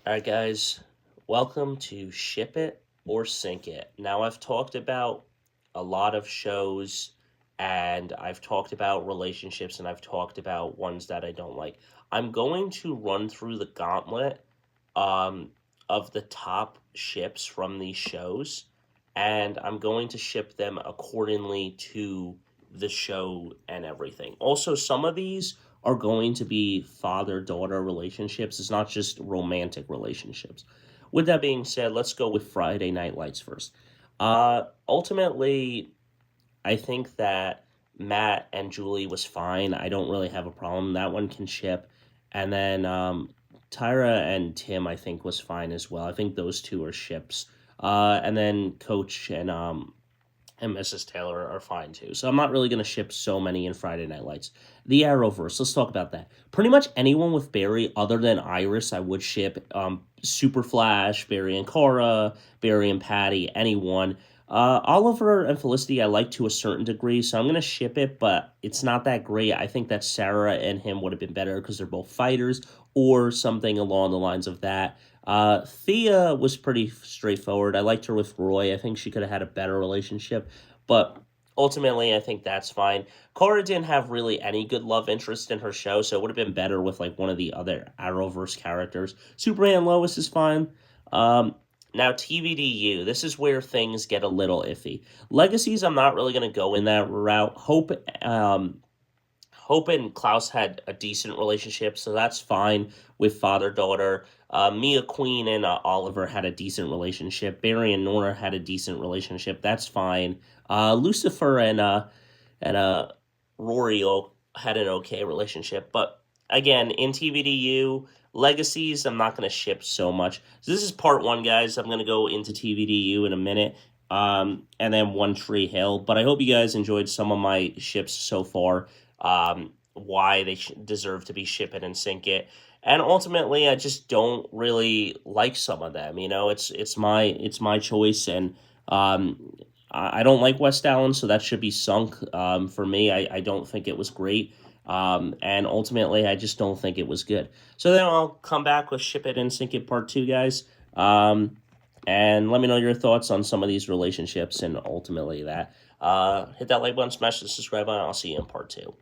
All right, guys, welcome to Ship It or Sink It. Now, I've talked about a lot of shows and I've talked about relationships and I've talked about ones that I don't like. I'm going to run through the gauntlet um, of the top ships from these shows and I'm going to ship them accordingly to the show and everything. Also, some of these are going to be father daughter relationships. It's not just romantic relationships. With that being said, let's go with Friday Night Lights first. Ultimately, I think that Matt and Julie was fine. I don't really have a problem. That one can ship. And then Tyra and Tim, I think, was fine as well. I think those two are ships. And then Coach and Mrs. Taylor are fine too. So I'm not really going to ship so many in Friday Night Lights. The Arrowverse, let's talk about that. Pretty much anyone with Barry other than Iris, I would ship. Super Flash, Barry and Cora, Barry and Patty, anyone. Oliver and Felicity, I like to a certain degree, so I'm going to ship it, but it's not that great. I think that Sarah and him would have been better because they're both fighters or something along the lines of that. Thea was pretty straightforward. I liked her with Roy. I think she could have had a better relationship, but ultimately, I think that's fine. Cora didn't have really any good love interest in her show, so it would have been better with like one of the other Arrowverse characters. Superman Lois is fine. Now, TVDU, this is where things get a little iffy. Legacies, I'm not really going to go in that route. Hope and Klaus had a decent relationship, so that's fine with father daughter. Mia Queen and Oliver had a decent relationship. Barry and Nora had a decent relationship. That's fine. Lucifer and Rory had an okay relationship, but again, in TVDU legacies, I'm not going to ship so much. So this is part one, guys. I'm going to go into TVDU in a minute. And then One Tree Hill. But I hope you guys enjoyed some of my ships so far. Why they deserve to be ship it and sink it. And ultimately, I just don't really like some of them. You know, it's my choice, and I don't like West Allen, so that should be sunk. For me, I don't think it was great. And ultimately, I just don't think it was good. So then I'll come back with Ship It and Sink It Part 2, guys. And let me know your thoughts on some of these relationships and ultimately that. Hit that like button, smash the subscribe button. I'll see you in Part 2.